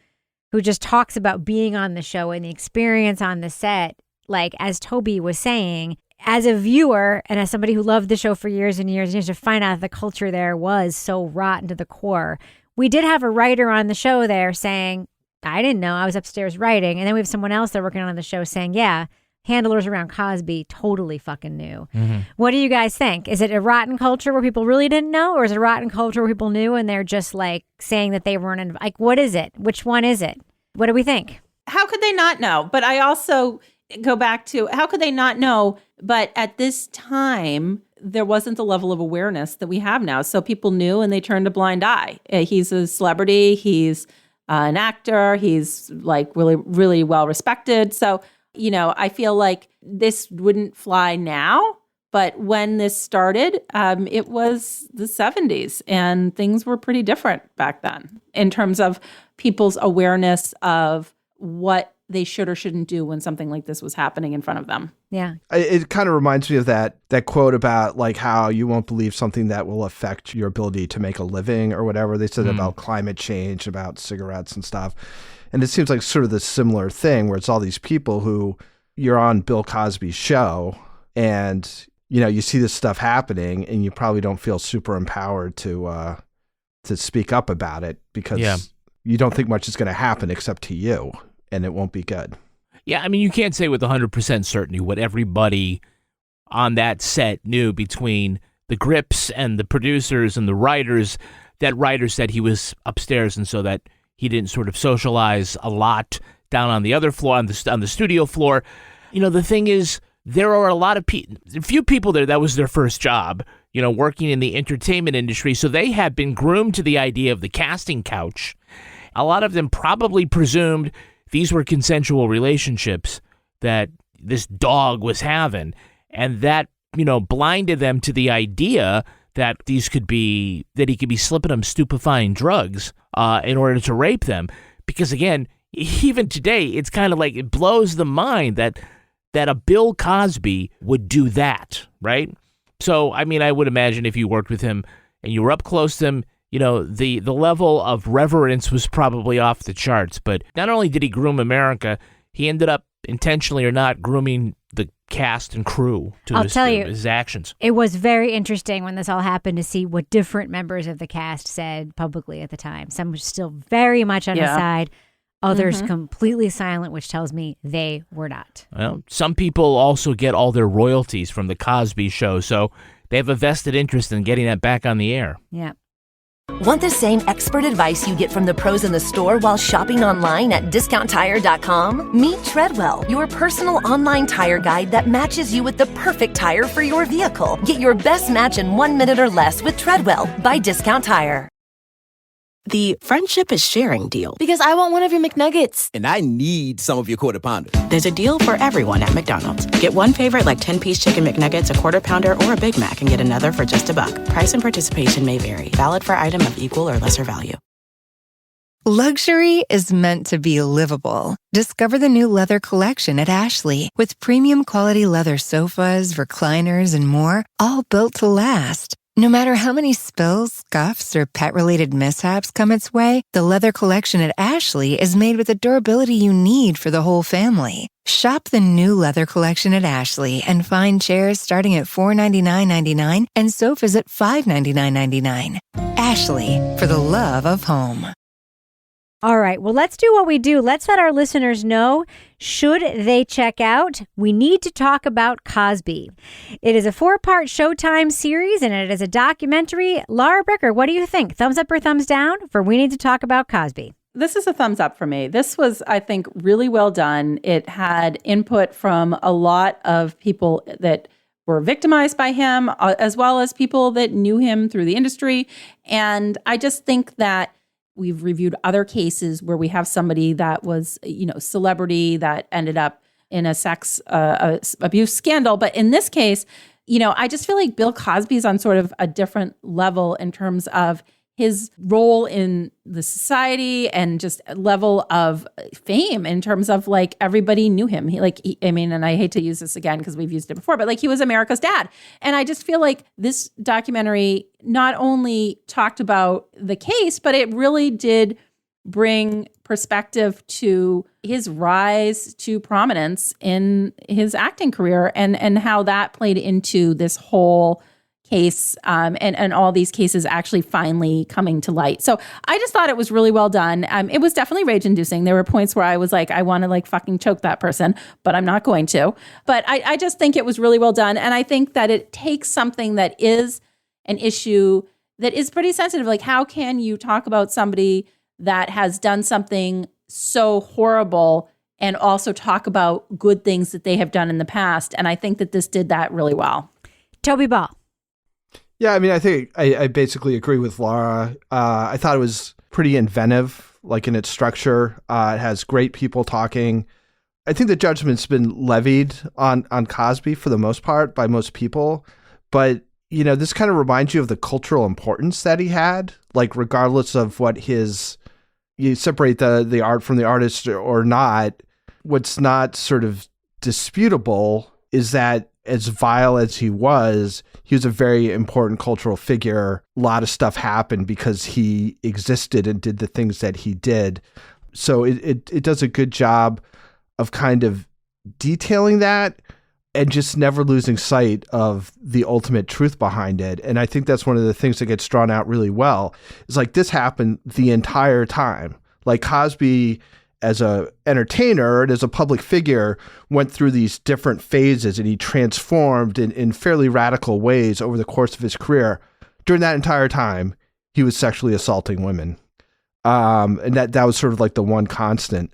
who just talks about being on the show and the experience on the set, like as Toby was saying, as a viewer and as somebody who loved the show for years and years and years, to find out the culture there was so rotten to the core. We did have a writer on the show there saying, I didn't know, I was upstairs writing. And then we have someone else that working on the show saying, yeah, handlers around Cosby totally fucking knew. Mm-hmm. What do you guys think? Is it a rotten culture where people really didn't know? Or is it a rotten culture where people knew and they're just like saying that they weren't, like, what is it? Which one is it? What do we think? How could they not know? But I also go back to, how could they not know? But at this time, there wasn't the level of awareness that we have now. So people knew and they turned a blind eye. He's a celebrity. He's an actor. He's like really, really well respected. So, I feel like this wouldn't fly now. But when this started, it was the 70s and things were pretty different back then in terms of people's awareness of what they should or shouldn't do when something like this was happening in front of them. Yeah. It kind of reminds me of that quote about like how you won't believe something that will affect your ability to make a living or whatever. They said about climate change, about cigarettes and stuff. And it seems like sort of the similar thing where it's all these people who you're on Bill Cosby's show and you see this stuff happening and you probably don't feel super empowered to speak up about it because you don't think much is going to happen except to you, and it won't be good. Yeah, I mean, you can't say with 100% certainty what everybody on that set knew between the grips and the producers and the writers. That writer said he was upstairs and so that he didn't sort of socialize a lot down on the other floor, on the studio floor. The thing is, there are a few people there that was their first job, working in the entertainment industry. So they had been groomed to the idea of the casting couch. A lot of them probably presumed these were consensual relationships that this dog was having. And that, blinded them to the idea that he could be slipping them stupefying drugs in order to rape them. Because again, even today, it's kind of like it blows the mind that a Bill Cosby would do that, right? So, I mean, I would imagine if you worked with him and you were up close to him, the level of reverence was probably off the charts. But not only did he groom America, he ended up, intentionally or not, grooming the cast and crew to his actions. It was very interesting when this all happened to see what different members of the cast said publicly at the time. Some were still very much on his side. Others completely silent, which tells me they were not. Well, some people also get all their royalties from the Cosby Show, so they have a vested interest in getting that back on the air. Yeah. Want the same expert advice you get from the pros in the store while shopping online at discounttire.com? Meet Treadwell, your personal online tire guide that matches you with the perfect tire for your vehicle. Get your best match in 1 minute or less with Treadwell by Discount Tire. The friendship is sharing deal. Because I want one of your McNuggets. And I need some of your Quarter Pounder. There's a deal for everyone at McDonald's. Get one favorite like 10-piece chicken McNuggets, a Quarter Pounder, or a Big Mac and get another for just $1. Price and participation may vary. Valid for item of equal or lesser value. Luxury is meant to be livable. Discover the new leather collection at Ashley with premium quality leather sofas, recliners, and more, all built to last. No matter how many spills, scuffs, or pet-related mishaps come its way, the leather collection at Ashley is made with the durability you need for the whole family. Shop the new leather collection at Ashley and find chairs starting at $499.99 and sofas at $599.99. Ashley, for the love of home. All right, well, let's do what we do. Let's let our listeners know, should they check out We Need to Talk About Cosby. It is a 4-part Showtime series, and it is a documentary. Laura Bricker, what do you think? Thumbs up or thumbs down for We Need to Talk About Cosby? This is a thumbs up for me. This was, I think, really well done. It had input from a lot of people that were victimized by him, as well as people that knew him through the industry. And I just think that we've reviewed other cases where we have somebody that was, celebrity that ended up in a sex abuse scandal. But in this case, I just feel like Bill Cosby is on sort of a different level in terms of his role in the society and just level of fame in terms of like everybody knew him. And I hate to use this again because we've used it before, but like he was America's dad. And I just feel like this documentary not only talked about the case, but it really did bring perspective to his rise to prominence in his acting career and how that played into this whole case and all these cases actually finally coming to light. So I just thought it was really well done. It was definitely rage-inducing. There were points where I was like, I want to like fucking choke that person, but I'm not going to. But I just think it was really well done. And I think that it takes something that is an issue that is pretty sensitive. Like, how can you talk about somebody that has done something so horrible and also talk about good things that they have done in the past? And I think that this did that really well. Toby Ball. Yeah, I mean, I think I basically agree with Laura. I thought it was pretty inventive, like in its structure. It has great people talking. I think the judgment's been levied on Cosby for the most part by most people. But, this kind of reminds you of the cultural importance that he had, like regardless of what you separate the art from the artist or not, what's not sort of disputable is that as vile as he was a very important cultural figure. A lot of stuff happened because he existed and did the things that he did. So it does a good job of kind of detailing that and just never losing sight of the ultimate truth behind it. And I think that's one of the things that gets drawn out really well. It's like this happened the entire time. Like Cosby, as a entertainer and as a public figure, went through these different phases and he transformed in fairly radical ways over the course of his career. During that entire time, he was sexually assaulting women. And that was sort of like the one constant.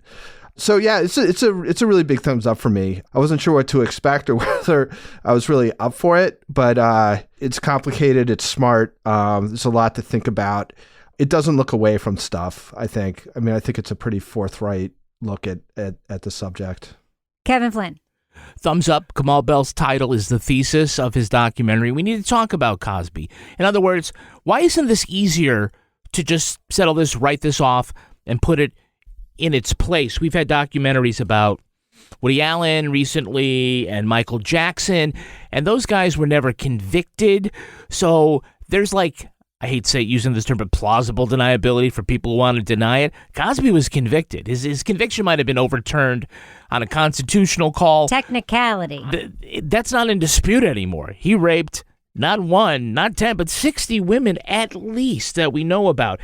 So yeah, it's a really big thumbs up for me. I wasn't sure what to expect or whether I was really up for it, but it's complicated. It's smart. There's a lot to think about. It doesn't look away from stuff, I think. I mean, I think it's a pretty forthright look at the subject. Kevin Flynn. Thumbs up. Kamau Bell's title is the thesis of his documentary. We need to talk about Cosby. In other words, why isn't this easier to just settle this, write this off, and put it in its place? We've had documentaries about Woody Allen recently and Michael Jackson, and those guys were never convicted. So there's like, I hate to say using this term, but plausible deniability for people who want to deny it. Cosby was convicted. His conviction might have been overturned on a constitutional call. Technicality. That's not in dispute anymore. He raped not 1, not 10, but 60 women at least that we know about.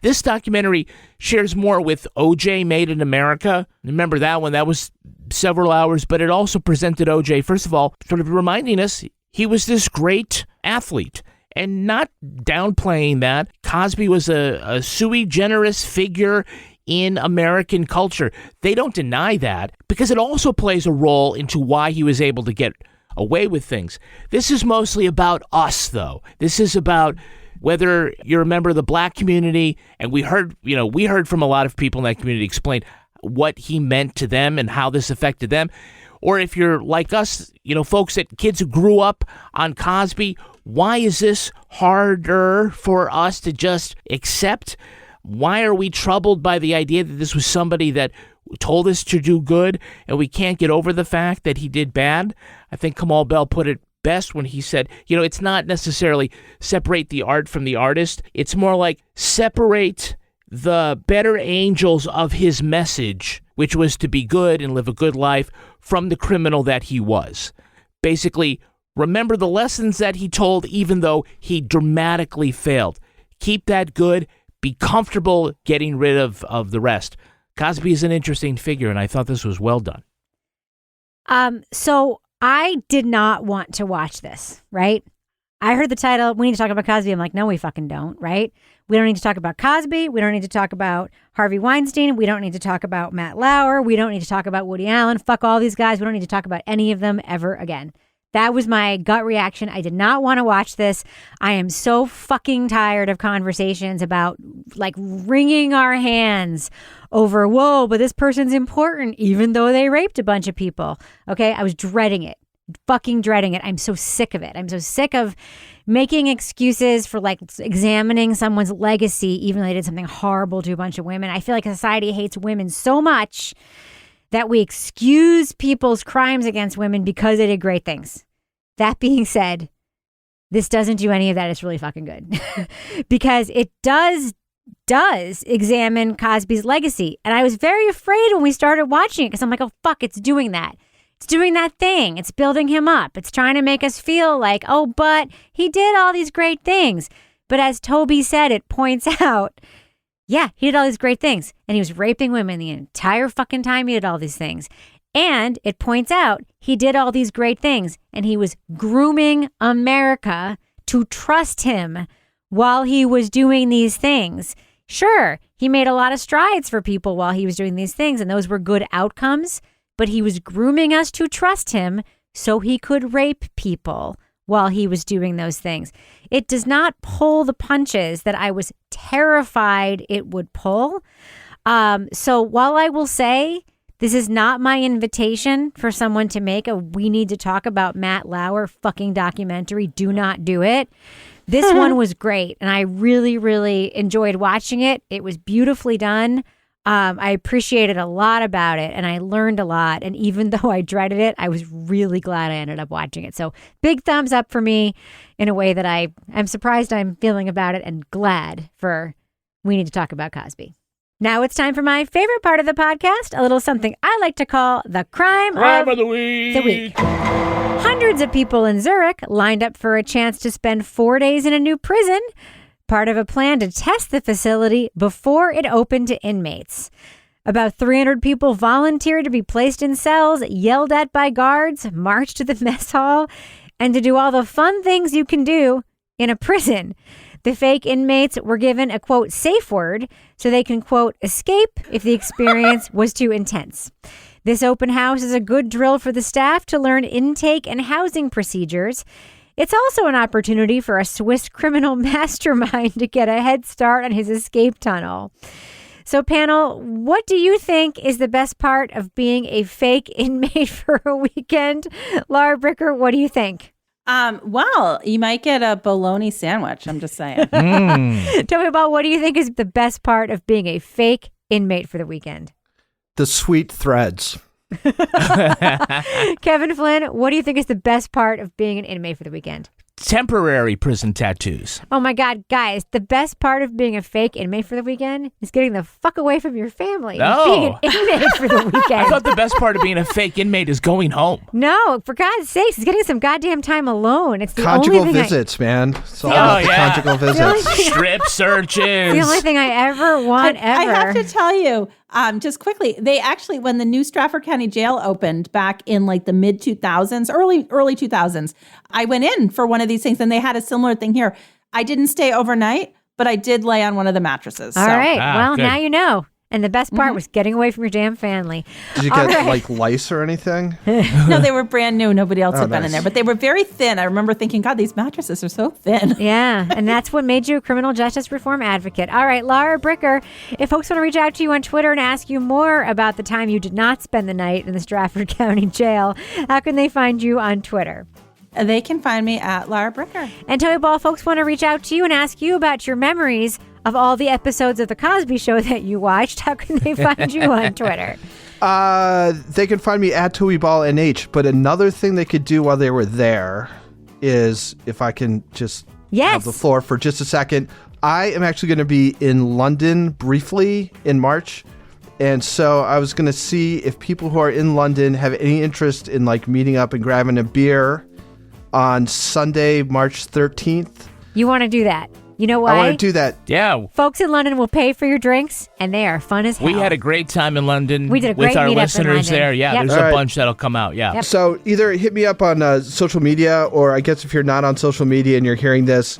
This documentary shares more with O.J. Made in America. Remember that one? That was several hours, but it also presented O.J., first of all, sort of reminding us he was this great athlete and not downplaying that. Cosby was a sui generis figure in American culture. They don't deny that because it also plays a role into why he was able to get away with things. This is mostly about us, though. This is about whether you're a member of the black community, and we heard from a lot of people in that community explain what he meant to them and how this affected them. Or if you're like us, folks kids who grew up on Cosby, why is this harder for us to just accept? Why are we troubled by the idea that this was somebody that told us to do good and we can't get over the fact that he did bad? I think Kamau Bell put it best when he said, it's not necessarily separate the art from the artist. It's more like separate the better angels of his message, which was to be good and live a good life, from the criminal that he was. Basically, remember the lessons that he told, even though he dramatically failed. Keep that good. Be comfortable getting rid of the rest. Cosby is an interesting figure, and I thought this was well done. So I did not want to watch this, right? I heard the title, we need to talk about Cosby. I'm like, no, we fucking don't, right? We don't need to talk about Cosby. We don't need to talk about Harvey Weinstein. We don't need to talk about Matt Lauer. We don't need to talk about Woody Allen. Fuck all these guys. We don't need to talk about any of them ever again. That was my gut reaction. I did not want to watch this. I am so fucking tired of conversations about like wringing our hands over, whoa, but this person's important, even though they raped a bunch of people. Okay, I was dreading it. Fucking dreading it. I'm so sick of it. I'm so sick of making excuses for like examining someone's legacy, even though they did something horrible to a bunch of women. I feel like society hates women so much that we excuse people's crimes against women because they did great things. That being said, this doesn't do any of that. It's really fucking good because it does examine Cosby's legacy. And I was very afraid when we started watching it because I'm like, oh, fuck, it's doing that. It's doing that thing. It's building him up. It's trying to make us feel like, oh, but he did all these great things. But as Toby said, it points out, yeah, he did all these great things. And he was raping women the entire fucking time he did all these things. And it points out he did all these great things. And he was grooming America to trust him while he was doing these things. Sure, he made a lot of strides for people while he was doing these things. And those were good outcomes. But he was grooming us to trust him so he could rape people while he was doing those things. It does not pull the punches that I was terrified it would pull. So while I will say this is not my invitation for someone to make a we need to talk about Matt Lauer fucking documentary, do not do it. This one was great. And I really, really enjoyed watching it. It was beautifully done. I appreciated a lot about it and I learned a lot. And even though I dreaded it, I was really glad I ended up watching it. So big thumbs up for me in a way that I'm surprised I'm feeling about it and glad for we need to talk about Cosby. Now it's time for my favorite part of the podcast, a little something I like to call the crime of the week. Hundreds of people in Zurich lined up for a chance to spend 4 days in a new prison, part of a plan to test the facility before it opened to inmates. About 300 people volunteered to be placed in cells, yelled at by guards, marched to the mess hall, and to do all the fun things you can do in a prison. The fake inmates were given a, quote, safe word so they can, quote, escape if the experience was too intense. This open house is a good drill for the staff to learn intake and housing procedures. It's also an opportunity for a Swiss criminal mastermind to get a head start on his escape tunnel. So, panel, what do you think is the best part of being a fake inmate for a weekend? Laura Bricker, what do you think? Well, you might get a bologna sandwich. I'm just saying. Tell me about what do you think is the best part of being a fake inmate for the weekend? The sweet threads. Kevin Flynn, what do you think is the best part of being an inmate for the weekend? temporary prison tattoos. Oh my God, guys, the best part of being a fake inmate for the weekend is getting the fuck away from your family. No. Being an inmate for the weekend. I thought the best part of being a fake inmate is going home. No, for God's sakes, it's getting some goddamn time alone. It's the Conjugal only thing visits, man. It's all about the conjugal visits. Strip searches. The only thing I ever want I have to tell you, just quickly, they actually, when the new Stratford County Jail opened back in like the mid 2000s, early 2000s, I went in for one of these things and they had a similar thing here. I didn't stay overnight, but I did lay on one of the mattresses. All right. Ah, well, good. now you know. And the best part was getting away from your damn family. Did you get like lice or anything? No, they were brand new. Nobody else had been in nice. there, but they were very thin. I remember thinking, God, these mattresses are so thin. Yeah, and that's what made you a criminal justice reform advocate. All right, Laura Bricker, if folks want to reach out to you on Twitter and ask you more about the time you did not spend the night in the Stratford County Jail, how can they find you on Twitter? They can find me at Laura Bricker. And Toby Ball, folks want to reach out to you and ask you about your memories of all the episodes of The Cosby Show that you watched. How can they find you on Twitter? They can find me at TobyBallNH. But another thing they could do while they were there is, if I can just have the floor for just a second, I am actually going to be in London briefly in March. And so I was going to see if people who are in London have any interest in like meeting up and grabbing a beer on Sunday, March 13th. You want to do that? You know why? I want to do that. Yeah. Folks in London will pay for your drinks, and they are fun as hell. We had a great time in London We did a great with our meetup in listeners London. there. Yeah, Yep. there's All a right. bunch that'll come out. Yeah. So either hit me up on social media, or I guess if you're not on social media and you're hearing this,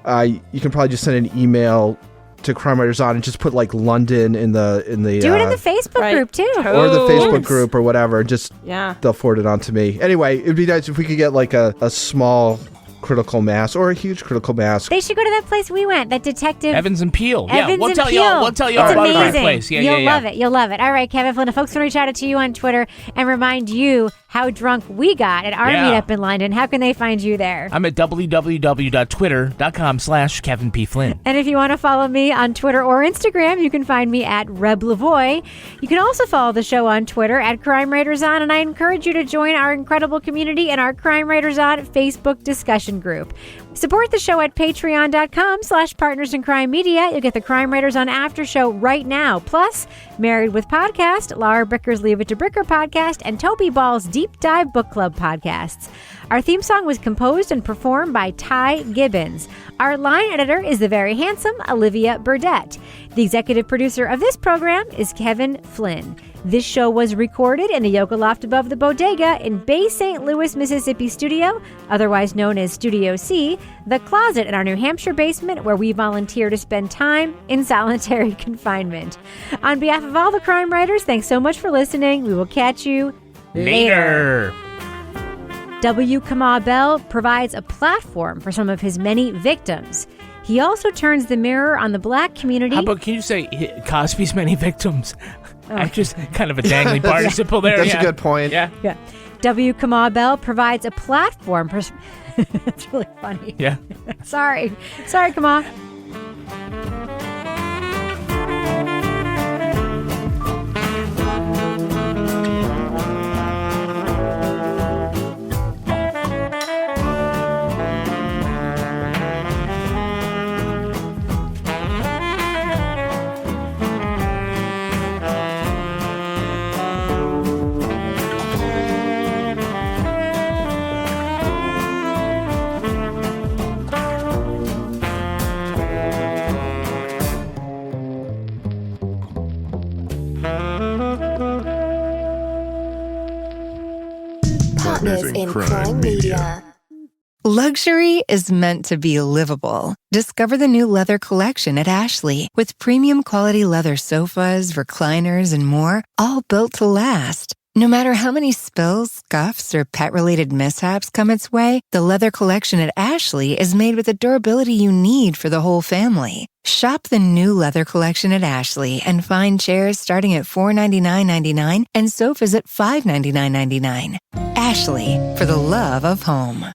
you can probably just send an email to Crime Writers On and just put like London in the Do it in the Facebook group, too. or the Facebook group or whatever. Just Yeah. they'll forward it on to me. Anyway, it'd be nice if we could get like a small critical mass or a huge critical mass. They should go to that place we went, that detective. Evans and Peel. Evans Yeah, we'll and tell Peel. y'all. We'll tell y'all It's about that amazing. place. Yeah, You'll yeah. love it. You'll love it. All right, Kevin Flynn, if folks want to reach out to you on Twitter and remind you how drunk we got at our meetup in London, how can they find you there? I'm at www.twitter.com/Kevin P. Flynn. And if you want to follow me on Twitter or Instagram, you can find me at Reb Lavoie. You can also follow the show on Twitter at Crime Writers On, and I encourage you to join our incredible community in our Crime Writers On Facebook discussion group. Support the show at patreon.com/Partners in Crime Media. You'll get the Crime Writers On after show right now. Plus, Married with Podcast, Laura Bricker's Leave It to Bricker podcast, and Toby Ball's Deep Dive Book Club podcasts. Our theme song was composed and performed by Ty Gibbons. Our line editor is the very handsome Olivia Burdett. The executive producer of this program is Kevin Flynn. This show was recorded in the Yoga Loft above the Bodega in Bay St. Louis, Mississippi studio, otherwise known as Studio C, the closet in our New Hampshire basement where we volunteer to spend time in solitary confinement. On behalf of all the crime writers, thanks so much for listening. We will catch you later. W. Kamau Bell provides a platform for some of his many victims. He also turns the mirror on the black community. How about, can you say Cosby's many victims? I'm just kind of a dangling participle there. That's a good point. Yeah. W. Kamau Bell provides a platform for... That's really funny. Yeah. Sorry, Kamau. Partners in Crime Media. Luxury is meant to be livable. Discover the new leather collection at Ashley with premium quality leather sofas, recliners, and more, all built to last. No matter how many spills, scuffs, or pet-related mishaps come its way, the leather collection at Ashley is made with the durability you need for the whole family. Shop the new leather collection at Ashley and find chairs starting at $499.99 and sofas at $599.99. Ashley, for the love of home.